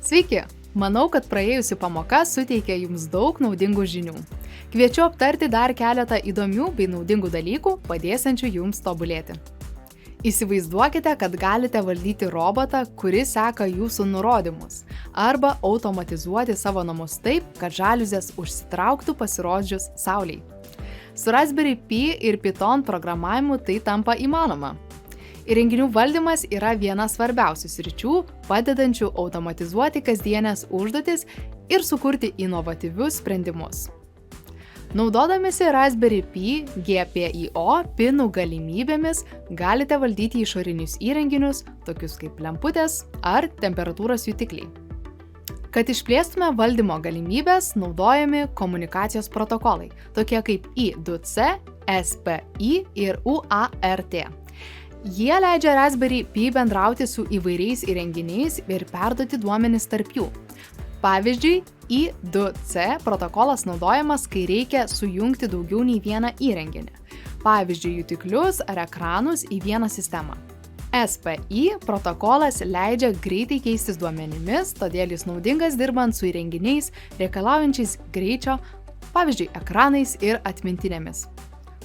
Sveiki! Manau, kad praėjusi pamoka suteikė jums daug naudingų žinių. Kviečiu aptarti dar keletą įdomių bei naudingų dalykų, padėsiančių jums tobulėti. Įsivaizduokite, kad galite valdyti robotą, kuris seka jūsų nurodymus, arba automatizuoti savo namus taip, kad žaliuzės užsitrauktų pasirodžius saulei. Su Raspberry Pi ir Python programavimu tai tampa įmanoma. Įrenginių valdymas yra viena svarbiausių sričių, padedančių automatizuoti kasdienės užduotis ir sukurti inovatyvius sprendimus. Naudodamiesi Raspberry Pi GPIO pinų galimybėmis galite valdyti išorinius įrenginius, tokius kaip lemputės ar temperatūros jutikliai. Kad išplėstume valdymo galimybės, naudojami komunikacijos protokolai, tokie kaip I2C, SPI ir UART. Jie leidžia Raspberry Pi bendrauti su įvairiais įrenginiais ir perduoti duomenis tarp jų. Pavyzdžiui, I2C protokolas naudojamas, kai reikia sujungti daugiau nei vieną įrenginį, pavyzdžiui, jutiklius ar ekranus į vieną sistemą. SPI protokolas leidžia greitai keistis duomenimis, todėl jis naudingas dirbant su įrenginiais reikalaujančiais greičio, pavyzdžiui, ekranais ir atmintinėmis.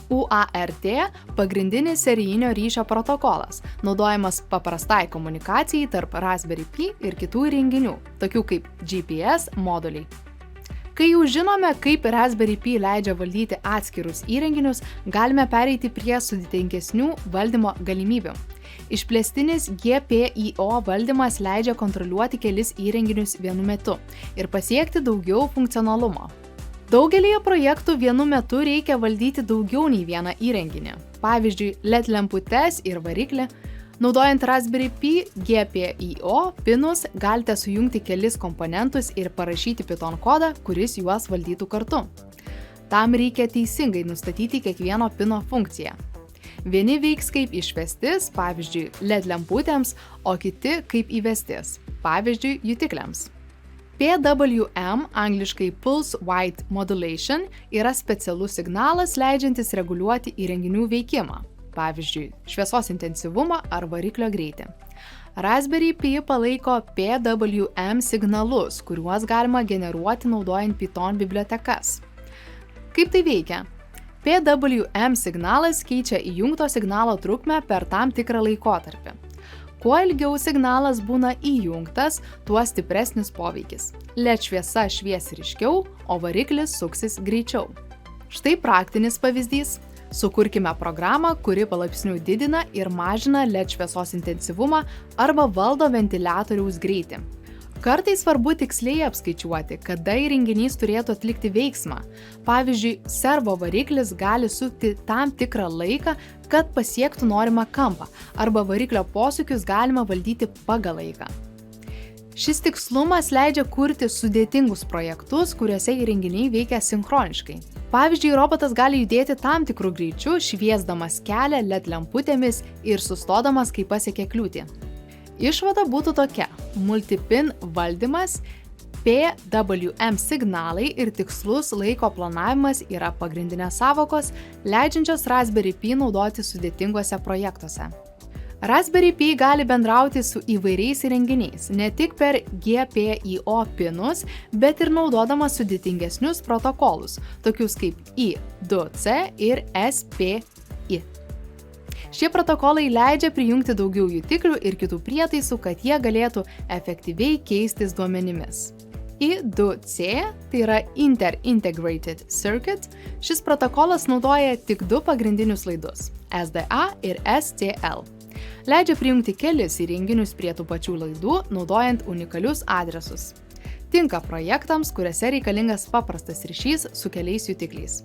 UART pagrindinis serijinio ryšio protokolas, naudojamas paprastai komunikacijai tarp Raspberry Pi ir kitų įrenginių, tokių kaip GPS moduliai. Kai jau žinome, kaip Raspberry Pi leidžia valdyti atskirus įrenginius, galime pereiti prie sudėtingesnių valdymo galimybių. Išplėstinis GPIO valdymas leidžia kontroliuoti kelis įrenginius vienu metu ir pasiekti daugiau funkcionalumo. Daugelėje projektų vienu metu reikia valdyti daugiau nei vieną įrenginį, pavyzdžiui, LED lemputes ir variklį. Naudojant Raspberry Pi GPIO pinus galite sujungti kelis komponentus ir parašyti Python kodą, kuris juos valdytų kartu. Tam reikia teisingai nustatyti kiekvieno pino funkciją. Vieni veiks kaip išvestis, pavyzdžiui, LED lemputėms, o kiti kaip įvestis, pavyzdžiui, jutikliams. PWM, angliškai Pulse Width Modulation, yra specialus signalas leidžiantis reguliuoti įrenginių veikimą, pavyzdžiui, šviesos intensyvumą ar variklio greitį. Raspberry Pi palaiko PWM signalus, kuriuos galima generuoti naudojant Python bibliotekas. Kaip tai veikia? PWM signalas keičia įjungto signalo trukmę per tam tikrą laikotarpį. Kuo ilgiau signalas būna įjungtas, tuo stipresnis poveikis. LED šviesa švies ryškiau, o variklis suksis greičiau. Štai praktinis pavyzdys. Sukurkime programą, kuri palaipsniui didina ir mažina LED šviesos intensyvumą arba valdo ventiliatoriaus greitį. Kartais svarbu tiksliai apskaičiuoti, kada įrenginys turėtų atlikti veiksmą. Pavyzdžiui, servo variklis gali sukti tam tikrą laiką, kad pasiektų norimą kampą, arba variklio posūkius galima valdyti pagal laiką. Šis tikslumas leidžia kurti sudėtingus projektus, kuriuose įrenginiai veikia sinchroniškai. Pavyzdžiui, robotas gali judėti tam tikrų greičių, šviesdamas kelią LED lemputėmis ir sustodamas, kai pasiekia kliūtį. Išvada būtų tokia: multipin valdymas, PWM signalai ir tikslus laiko planavimas yra pagrindinės sąvokos, leidžiančios Raspberry Pi naudoti sudėtinguose projektuose. Raspberry Pi gali bendrauti su įvairiais įrenginiais, ne tik per GPIO pinus, bet ir naudodamas sudėtingesnius protokolus, tokius kaip I2C ir SPI. Šie protokolai leidžia prijungti daugiau jutiklių ir kitų prietaisų, kad jie galėtų efektyviai keistis duomenimis. I2C, tai yra Inter-Integrated Circuit, šis protokolas naudoja tik du pagrindinius laidus – SDA ir SCL. Leidžia prijungti kelis įrenginius prie tų pačių laidų, naudojant unikalius adresus. Tinka projektams, kuriuose reikalingas paprastas ryšys su keliais jutikliais.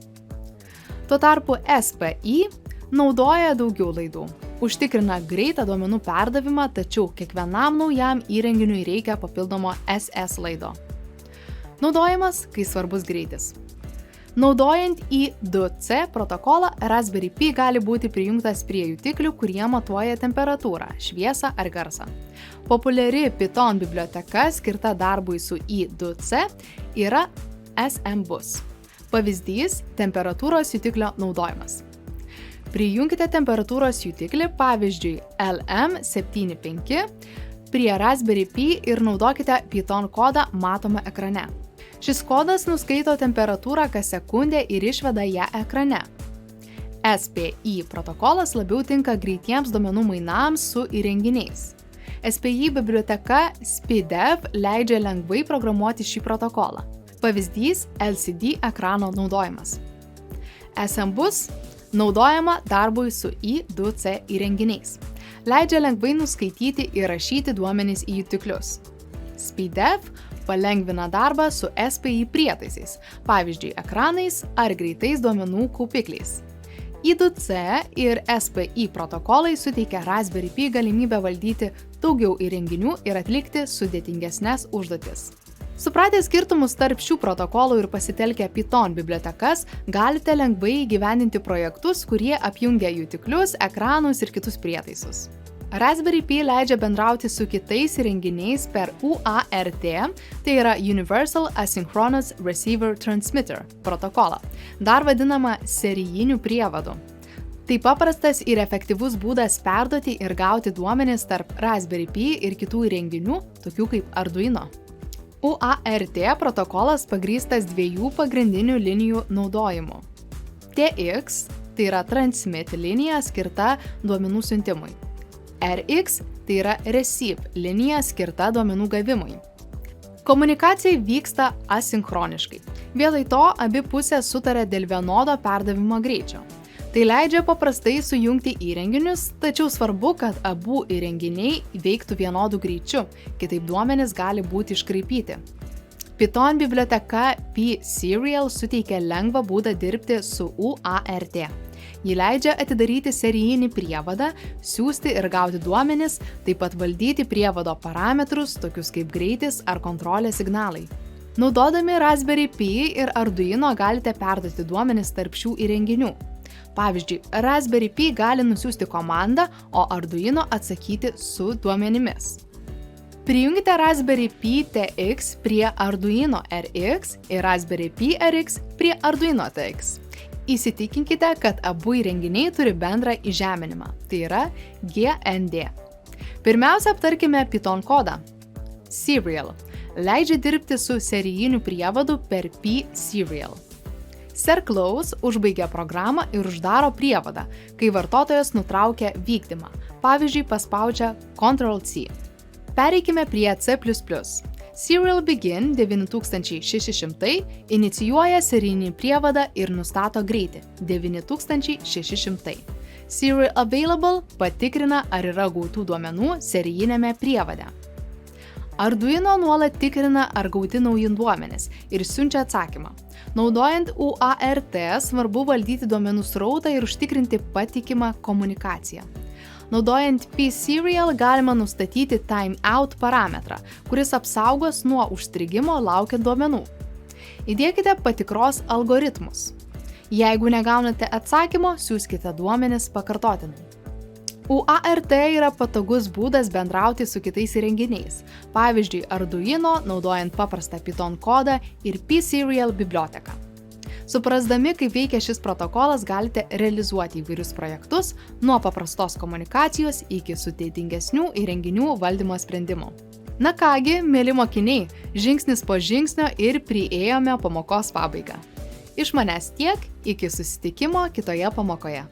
Tuo tarpu SPI naudoja daugiau laidų. Užtikrina greitą duomenų perdavimą, tačiau kiekvienam naujam įrenginiui reikia papildomo SS laido. Naudojimas, kai svarbus greitis. Naudojant I2C protokolą, Raspberry Pi gali būti prijungtas prie jutiklių, kurie matuoja temperatūrą, šviesą ar garsą. Populiari Python biblioteka skirta darbui su I2C yra SMBus. Pavyzdys – temperatūros jutiklio naudojimas. Prijunkite temperatūros jutiklį, pavyzdžiui, LM75 prie Raspberry Pi ir naudokite Python kodą matomą ekrane. Šis kodas nuskaito temperatūrą kas sekundę ir išveda ją ekrane. SPI protokolas labiau tinka greitiems duomenų mainams su įrenginiais. SPI biblioteka SPIDEV leidžia lengvai programuoti šį protokolą. Pavyzdys – LCD ekrano naudojimas. SMBus naudojama darbui su I2C įrenginiais. Leidžia lengvai nuskaityti ir rašyti duomenys į jutiklius. SPIDEV palengvina darbą su SPI prietaisais, pavyzdžiui, ekranais ar greitais duomenų kaupikliais. I2C ir SPI protokolai suteikia Raspberry Pi galimybę valdyti daugiau įrenginių ir atlikti sudėtingesnes užduotis. Supratę skirtumus tarp šių protokolų ir pasitelkę Python bibliotekas, galite lengvai įgyvendinti projektus, kurie apjungia jutiklius, ekranus ir kitus prietaisus. Raspberry Pi leidžia bendrauti su kitais įrenginiais per UART, tai yra Universal Asynchronous Receiver Transmitter protokolą, dar vadinama serijiniu prievadu. Tai paprastas ir efektyvus būdas perduoti ir gauti duomenis tarp Raspberry Pi ir kitų įrenginių, tokių kaip Arduino. UART protokolas pagrįstas dviejų pagrindinių linijų naudojimu. TX, tai yra transmit linija skirta duomenų siuntimui. RX, tai yra receive linija skirta duomenų gavimui. Komunikacija vyksta asinchroniškai. Vietoj to abi pusės sutarė dėl vienodo perdavimo greičio. Tai leidžia paprastai sujungti įrenginius, tačiau svarbu, kad abu įrenginiai veiktų vienodų greičiu, kitaip duomenys gali būti iškraipyti. Python biblioteka pserial suteikia lengvą būdą dirbti su UART. Ji leidžia atidaryti serijinį prievadą, siųsti ir gauti duomenis, taip pat valdyti prievado parametrus, tokius kaip greitis ar kontrolės signalai. Naudodami Raspberry Pi ir Arduino galite perduoti duomenis tarp šių įrenginių. Pavyzdžiui, Raspberry Pi gali nusiųsti komandą, o Arduino atsakyti su duomenimis. Prijungite Raspberry Pi TX prie Arduino RX ir Raspberry Pi RX prie Arduino TX. Įsitikinkite, kad abu įrenginiai turi bendrą įžeminimą, tai yra GND. Pirmiausia, aptarkime Python kodą. Serial leidžia dirbti su serijiniu prievadu per pserial. Serclose užbaigia programą ir uždaro prievadą, kai vartotojas nutraukia vykdymą, pavyzdžiui, paspaudžia Ctrl+C. Pereikime prie C++. Serial Begin 9600 inicijuoja serijinį prievadą ir nustato greitį 9600. Serial Available patikrina, ar yra gautų duomenų serijinėme prievade. Arduino nuolat tikrina, ar gauti nauji duomenys ir siunčia atsakymą. Naudojant UART svarbu valdyti duomenų srautą ir užtikrinti patikimą komunikaciją. Naudojant pserial galima nustatyti timeout parametrą, kuris apsaugos nuo užstrigimo laukiant duomenų. Įdiekite patikros algoritmus. Jeigu negaunate atsakymo, siųskite duomenis pakartotinai. UART yra patogus būdas bendrauti su kitais įrenginiais, pavyzdžiui, Arduino naudojant paprastą Python kodą ir pserial biblioteką. Suprasdami, kaip veikia šis protokolas, galite realizuoti įvairius projektus nuo paprastos komunikacijos iki sudėtingesnių įrenginių valdymo sprendimų. Na kągi, mieli mokiniai, žingsnis po žingsnio ir priėjome pamokos pabaigą. Iš manęs tiek, iki susitikimo kitoje pamokoje.